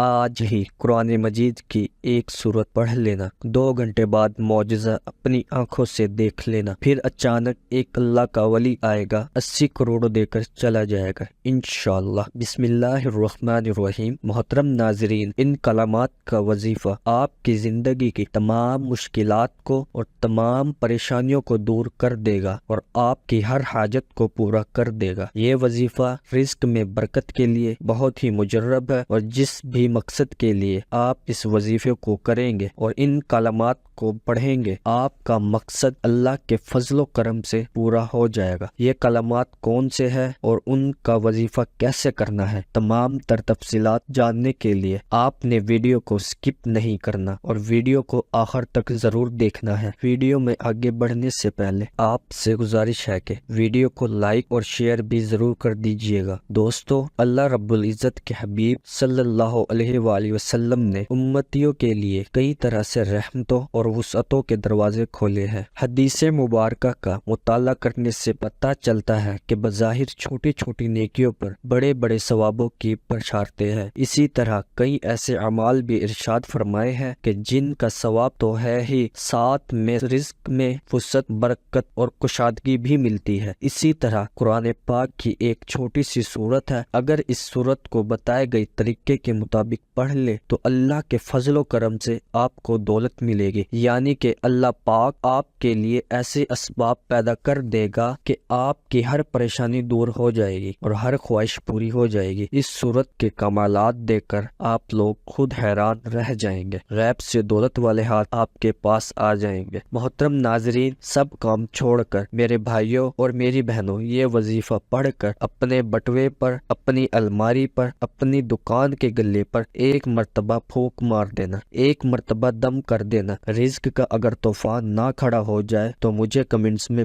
آج ہی قرآن مجید کی ایک سورت پڑھ لینا، 2 گھنٹے بعد معجزہ اپنی آنکھوں سے دیکھ لینا، پھر اچانک ایک اللہ کا ولی آئے گا، 80 کروڑ دے کر چلا جائے گا انشاءاللہ۔ بسم اللہ الرحمن الرحیم۔ محترم ناظرین، ان کلمات کا وظیفہ آپ کی زندگی کی تمام مشکلات کو اور تمام پریشانیوں کو دور کر دے گا اور آپ کی ہر حاجت کو پورا کر دے گا۔ یہ وظیفہ رزق میں برکت کے لیے بہت ہی مجرب ہے، اور جس بھی مقصد کے لیے آپ اس وظیفے کو کریں گے اور ان کلمات کو پڑھیں گے، آپ کا مقصد اللہ کے فضل و کرم سے پورا ہو جائے گا۔ یہ کلمات کون سے ہیں اور ان کا وظیفہ کیسے کرنا ہے، تمام تر تفصیلات جاننے کے لیے آپ نے ویڈیو کو سکپ نہیں کرنا اور ویڈیو کو آخر تک ضرور دیکھنا ہے۔ ویڈیو میں آگے بڑھنے سے پہلے آپ سے گزارش ہے کہ ویڈیو کو لائک اور شیئر بھی ضرور کر دیجیے گا۔ دوستو، اللہ رب العزت کے حبیب صلی اللہ علیہ وآلہ وسلم نے امتیوں کے لیے کئی طرح سے رحمتوں اور وسعتوں کے دروازے کھولے ہیں۔ حدیث مبارکہ کا مطالعہ کرنے سے پتہ چلتا ہے کہ بظاہر چھوٹی چھوٹی نیکیوں پر بڑے بڑے ثوابوں کی بشارتیں ہیں۔ اسی طرح کئی ایسے اعمال بھی ارشاد فرمائے ہیں کہ جن کا ثواب تو ہے ہی، ساتھ میں رزق میں وسعت، برکت اور کشادگی بھی ملتی ہے۔ اسی طرح قرآن پاک کی ایک چھوٹی سی سورت ہے، اگر اس سورت کو بتائے گئے طریقے کے مطابق پڑھ لے تو اللہ کے فضل و کرم سے آپ کو دولت ملے گی، یعنی کہ اللہ پاک آپ کے لیے ایسے اسباب پیدا کر دے گا کہ آپ کی ہر پریشانی دور ہو جائے گی اور ہر خواہش پوری ہو جائے گی۔ اس سورت کے کمالات دیکھ کر آپ لوگ خود حیران رہ جائیں گے، غیب سے دولت والے ہاتھ آپ کے پاس آ جائیں گے۔ محترم ناظرین، سب کام چھوڑ کر میرے بھائیوں اور میری بہنوں، یہ وظیفہ پڑھ کر اپنے بٹوے پر، اپنی الماری پر، اپنی دکان کے گلے پر ایک مرتبہ پھونک مار دینا، ایک مرتبہ دم کر دینا۔ رزق کا اگر طوفان نہ کھڑا ہو جائے تو مجھے کمنٹس میں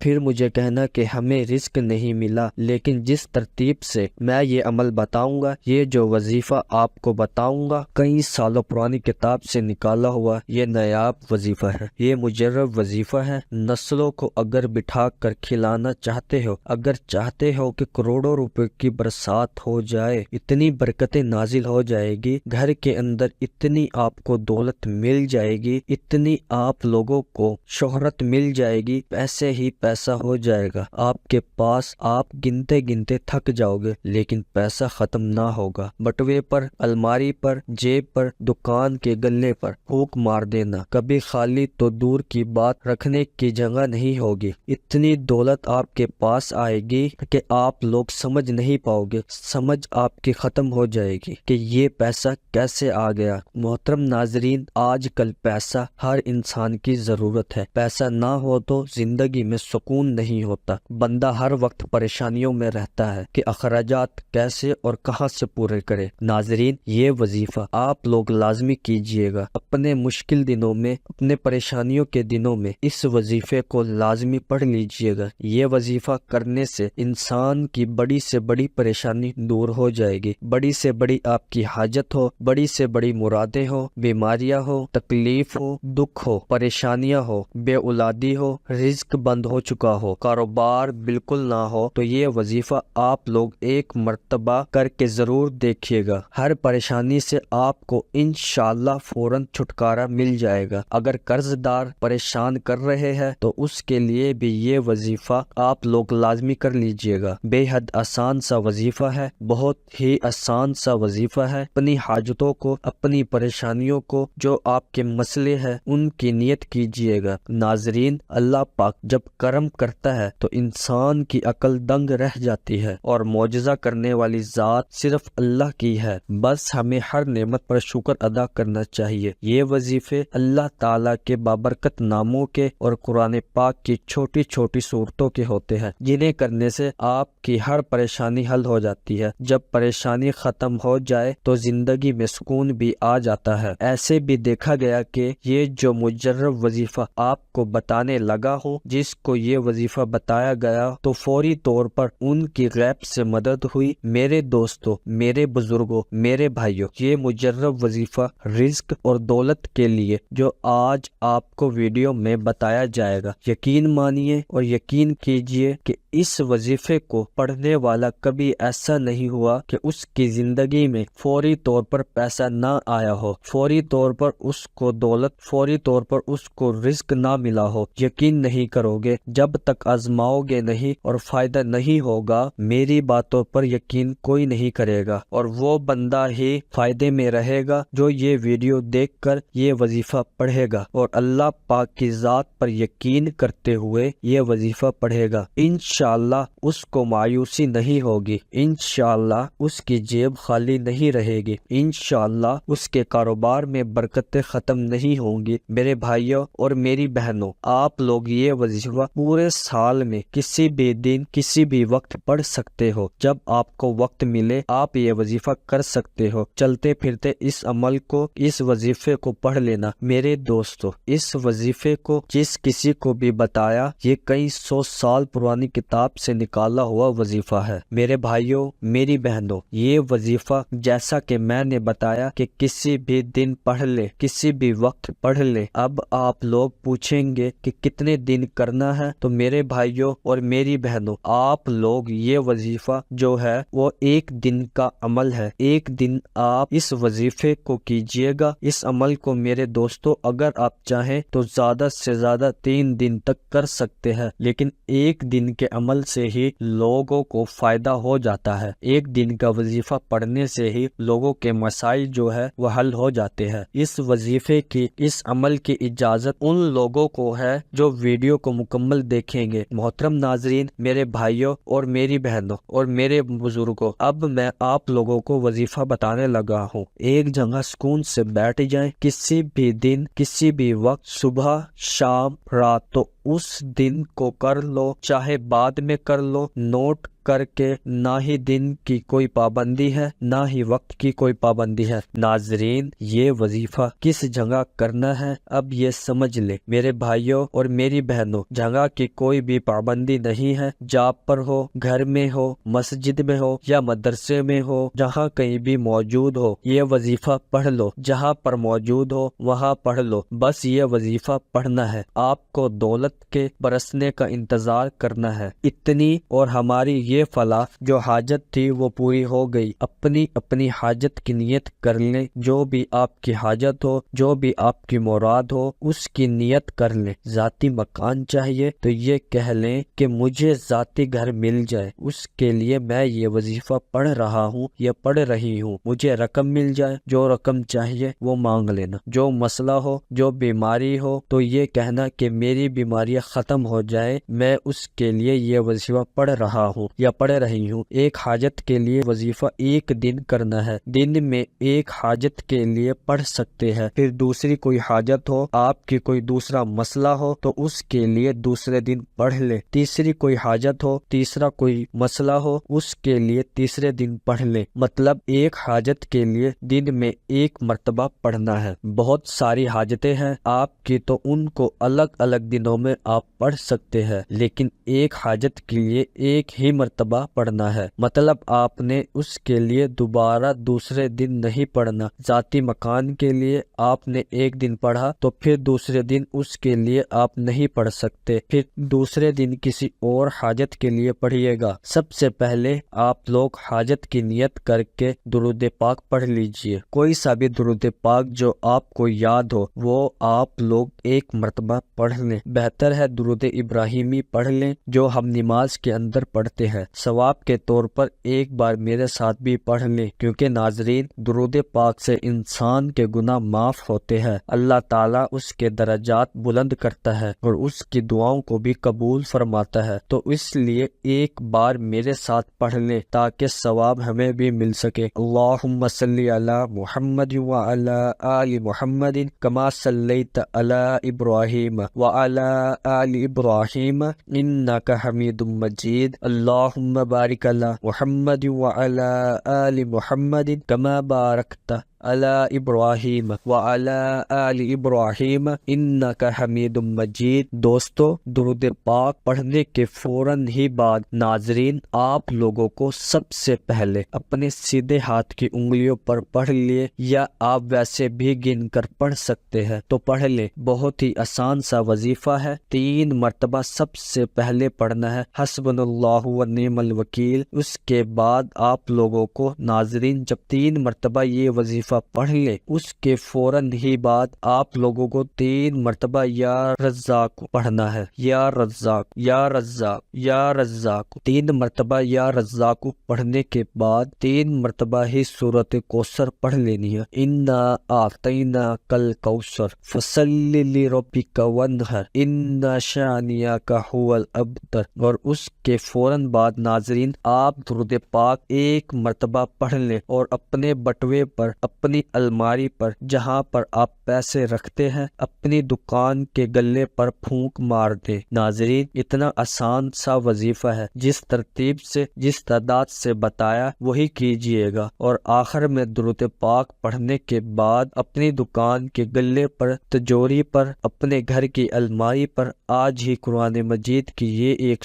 پھر مجھے کہنا کہ ہمیں رزق نہیں ملا، لیکن جس ترتیب سے میں یہ عمل بتاؤں گا، یہ جو وظیفہ آپ کو بتاؤں گا، کئی سالوں پرانی کتاب سے نکالا ہوا یہ نایاب وظیفہ ہے، یہ مجرب وظیفہ ہے۔ نسلوں کو اگر بٹھا کر کھلانا چاہتے ہو، اگر چاہتے ہو کہ کروڑوں روپے کی برسات ہو جائے، اتنی برکتیں نازل ہو جائے گی، گھر کے اندر اتنی آپ کو دولت مل جائے گی، اتنی آپ لوگوں کو شہرت مل جائے گی، پیسے ہی پیسہ ہو جائے گا آپ کے پاس، آپ گنتے گنتے تھک جاؤ گے لیکن پیسہ ختم نہ ہوگا۔ بٹوے پر، الماری پر، جیب پر، دکان کے گلے پر پھونک مار دینا، کبھی خالی تو دور کی بات رکھنے کی جگہ نہیں ہوگی، اتنی دولت آپ کے پاس آئے گی کہ آپ لوگ سمجھ نہیں پاؤ گے، سمجھ آپ کی ختم ہو جائے گی کہ یہ پیسہ کیسے آ گیا۔ محترم ناظرین، آج کل پیسہ ہر انسان کی ضرورت ہے، پیسہ نہ ہو تو زندگی میں سکون نہیں ہوتا، بندہ ہر وقت پریشانیوں میں رہتا ہے کہ اخراجات کیسے اور کہاں سے پورے کرے۔ ناظرین، یہ وظیفہ آپ لوگ لازمی کیجئے گا، اپنے مشکل دنوں میں، اپنے پریشانیوں کے دنوں میں اس وظیفے کو لازمی پڑھ لیجئے گا۔ یہ وظیفہ کرنے سے انسان کی بڑی سے بڑی پریشانی دور ہو جائے گی، بڑی سے بڑی آپ کی حاجت ہو، بڑی سے بڑی مرادیں ہو، بیماریاں ہو، تکلیف ہو، دکھ ہو، پریشانیاں ہو، بے اولادی ہو، رزق بند ہو چکا ہو، کاروبار بالکل نہ ہو، تو یہ وظیفہ آپ لوگ ایک مرتبہ کر کے ضرور دیکھیے گا، ہر پریشانی سے آپ کو انشاءاللہ فوراً چھٹکارا مل جائے گا۔ اگر قرض دار پریشان کر رہے ہیں تو اس کے لیے بھی یہ وظیفہ آپ لوگ لازمی کر لیجئے گا۔ بے حد آسان سا وظیفہ ہے، بہت ہی آسان سا وظیفہ ہے۔ اپنی حاجتوں کو، اپنی پریشانیوں کو، جو آپ کے مسئلے ہیں، ان کی نیت کیجئے گا۔ ناظرین، اللہ پاک جب کرم کرتا ہے تو انسان کی عقل دنگ رہ جاتی ہے، اور معجزہ کرنے والی ذات صرف اللہ کی ہے، بس ہمیں ہر نعمت پر شکر ادا کرنا چاہیے۔ یہ وظیفے اللہ تعالیٰ کے بابرکت ناموں کے اور قرآن پاک کی چھوٹی چھوٹی صورتوں کے ہوتے ہیں، جنہیں کرنے سے آپ کی ہر پریشانی حل ہو جاتی ہے۔ جب پریشانی ختم ہو جائے تو زندگی میں سکون بھی آ جاتا ہے۔ ایسے بھی دیکھا گیا کہ یہ جو مجرب وظیفہ آپ کو بتانے لگا ہوں، جس کو یہ وظیفہ بتایا گیا تو فوری طور پر ان کی غیب سے مدد ہوئی۔ میرے دوستو، میرے بزرگوں، میرے بھائیوں، یہ مجرب وظیفہ رزق اور دولت کے لیے جو آج آپ کو ویڈیو میں بتایا جائے گا، یقین مانیے اور یقین کیجئے کہ اس وظیفے کو پڑھنے والا کبھی ایسا نہیں ہوا کہ اس کی زندگی میں فوری طور پر پیسہ نہ آیا ہو، فوری طور پر اس کو دولت، فوری طور پر اس کو رزق نہ ملا ہو۔ یقین نہیں کرو گے جب تک آزماؤ گے نہیں اور فائدہ نہیں ہوگا، میری باتوں پر یقین کوئی نہیں کرے گا، اور وہ بندہ ہی فائدے میں رہے گا جو یہ ویڈیو دیکھ کر یہ وظیفہ پڑھے گا اور اللہ پاک کی ذات پر یقین کرتے ہوئے یہ وظیفہ پڑھے گا۔ انشاءاللہ اس کو مایوسی نہیں ہوگی، انشاءاللہ اس کی جیب خالی نہیں رہے گی، انشاءاللہ اس کے کاروبار میں برکتیں ختم نہیں ہوں گی۔ میرے بھائیوں اور میری بہنوں، آپ لوگ یہ وظیفہ پورے سال میں کسی بھی دن کسی بھی وقت پڑھ سکتے ہو، جب آپ کو وقت ملے آپ یہ وظیفہ کر سکتے ہو۔ چلتے پھرتے اس عمل کو، اس وظیفے کو پڑھ لینا۔ میرے دوستو، اس وظیفے کو جس کسی کو بھی بتایا، یہ کئی 100 سال پرانی کتاب سے نکالا ہوا وظیفہ ہے۔ میرے بھائیوں میری بہنوں، یہ وظیفہ جیسا کہ میں نے بتایا کہ کسی بھی دن پڑھ لے، کسی بھی وقت پڑھ لے۔ اب آپ لوگ پوچھیں گے کہ کتنے دن کرنا ہے، تو میرے بھائیوں اور میری بہنوں، آپ لوگ یہ وظیفہ جو ہے وہ ایک دن کا عمل ہے۔ ایک دن آپ اس وظیفے کو کیجئے گا۔ اس عمل کو میرے دوستو اگر آپ چاہیں تو زیادہ سے زیادہ 3 دن تک کر سکتے ہیں، لیکن ایک دن کے عمل سے ہی لوگوں کو فائدہ ہو جاتا ہے۔ ایک دن کا وظیفہ پڑھنے سے ہی لوگوں کے مسائل جو ہے وہ حل ہو جاتے ہیں۔ اس وظیفے کی، اس عمل کی اجازت ان لوگوں کو ہے جو ویڈیو کو مکمل دیکھیں گے۔ محترم ناظرین، میرے بھائیوں اور میری بہنوں اور میرے بزرگوں، اب میں آپ لوگوں کو وظیفہ بتانے لگا ہوں۔ ایک جگہ سکون سے بیٹھ جائیں، کسی بھی دن کسی بھی وقت، صبح شام رات، تو اس دن کو کر لو، چاہے بعد میں کر لو، نوٹ کر کے۔ نہ ہی دن کی کوئی پابندی ہے، نہ ہی وقت کی کوئی پابندی ہے۔ ناظرین، یہ وظیفہ کس جگہ کرنا ہے اب یہ سمجھ لے۔ میرے بھائیوں اور میری بہنوں، جگہ کی کوئی بھی پابندی نہیں ہے، جاب پر ہو، گھر میں ہو، مسجد میں ہو یا مدرسے میں ہو، جہاں کہیں بھی موجود ہو یہ وظیفہ پڑھ لو۔ جہاں پر موجود ہو وہاں پڑھ لو، بس یہ وظیفہ پڑھنا ہے۔ آپ کو دولت کے برسنے کا انتظار کرنا ہے۔ اتنی اور ہماری یہ فلاح جو حاجت تھی وہ پوری ہو گئی۔ اپنی اپنی حاجت کی نیت کر لیں، جو بھی آپ کی حاجت ہو، جو بھی آپ کی مراد ہو، اس کی نیت کر لیں۔ ذاتی مکان چاہیے تو یہ کہہ لیں کہ مجھے ذاتی گھر مل جائے، اس کے لیے میں یہ وظیفہ پڑھ رہا ہوں یا پڑھ رہی ہوں۔ مجھے رقم مل جائے، جو رقم چاہیے وہ مانگ لینا۔ جو مسئلہ ہو، جو بیماری ہو، تو یہ کہنا کہ میری بیماریاں ختم ہو جائے، میں اس کے لیے یہ وظیفہ پڑھ رہا ہوں یا پڑھ رہی ہوں۔ ایک حاجت کے لیے وظیفہ ایک دن کرنا ہے، دن میں ایک حاجت کے لیے پڑھ سکتے ہیں۔ پھر دوسری کوئی حاجت ہو، آپ کی کوئی دوسرا مسئلہ ہو تو اس کے لیے دوسرے دن پڑھ لیں۔ تیسری کوئی حاجت ہو، تیسرا کوئی مسئلہ ہو، اس کے لیے تیسرے دن پڑھ لیں۔ مطلب ایک حاجت کے لیے دن میں ایک مرتبہ پڑھنا ہے۔ بہت ساری حاجتیں ہیں آپ کی، تو ان کو الگ الگ دنوں میں آپ پڑھ سکتے ہیں، لیکن ایک حاجت کے لیے ایک ہی مرتبہ پڑھنا ہے۔ مطلب آپ نے اس کے لیے دوبارہ دوسرے دن نہیں پڑھنا۔ ذاتی مکان کے لیے آپ نے ایک دن پڑھا تو پھر دوسرے دن اس کے لیے آپ نہیں پڑھ سکتے، پھر دوسرے دن کسی اور حاجت کے لیے پڑھیے گا۔ سب سے پہلے آپ لوگ حاجت کی نیت کر کے درود پاک پڑھ لیجئے۔ کوئی سا بھی درود پاک جو آپ کو یاد ہو وہ آپ لوگ ایک مرتبہ پڑھ لیں۔ بہتر ہے درود ابراہیمی پڑھ لیں جو ہم نماز کے اندر پڑھتے ہیں۔ ثواب کے طور پر ایک بار میرے ساتھ بھی پڑھ لیں، کیونکہ ناظرین درود پاک سے انسان کے گناہ معاف ہوتے ہیں، اللہ تعالیٰ اس کے درجات بلند کرتا ہے اور اس کی دعاؤں کو بھی قبول فرماتا ہے۔ تو اس لیے ایک بار میرے ساتھ پڑھ لیں تاکہ ثواب ہمیں بھی مل سکے۔ اللہم صلی علی محمد وعلی آل محمد کما صلیت علی ابراہیم وعلی آل ابراہیم انک حمید مجید۔ اللہم بارک علی محمد وعلی آل محمد کما بارکت علی ابراہیم وعلی آل ابراہیم انک حمید مجید۔ دوستو، درود پاک پڑھنے کے فوراً ہی بعد ناظرین آپ لوگوں کو سب سے پہلے اپنے سیدھے ہاتھ کی انگلیوں پر پڑھ لیے، یا آپ ویسے بھی گن کر پڑھ سکتے ہیں تو پڑھ لیں۔ بہت ہی آسان سا وظیفہ ہے، 3 مرتبہ سب سے پہلے پڑھنا ہے حسبنا اللہ و نعم الوکیل۔ اس کے بعد آپ لوگوں کو ناظرین جب 3 مرتبہ یہ وظیفہ پڑھ لیں، اس کے فوراً ہی بعد آپ لوگوں کو 3 مرتبہ یا رزاق پڑھنا ہے، یا رزاق یا رزاق یا رزاق۔ 3 مرتبہ یا رزاق پڑھنے کے بعد 3 مرتبہ ہی سورۃ کوثر پڑھ لینی ہے۔ انا اعطیناک الکوثر فصلی لربک وانحر ان شانئک ھو الابتر۔ اور اس کے فوراً بعد ناظرین آپ درود پاک 1 مرتبہ پڑھ لیں اور اپنے بٹوے پر، اپنی الماری پر، جہاں پر آپ پیسے رکھتے ہیں، اپنی دکان کے گلے پر پھونک مار دیں۔ ناظرین اتنا آسان سا وظیفہ ہے، جس ترتیب سے، جس تعداد سے بتایا وہی کیجئے گا، اور آخر میں درود پاک پڑھنے کے بعد اپنی دکان کے گلے پر، تجوری پر، اپنے گھر کی الماری پر آج ہی قرآن مجید کی یہ ایک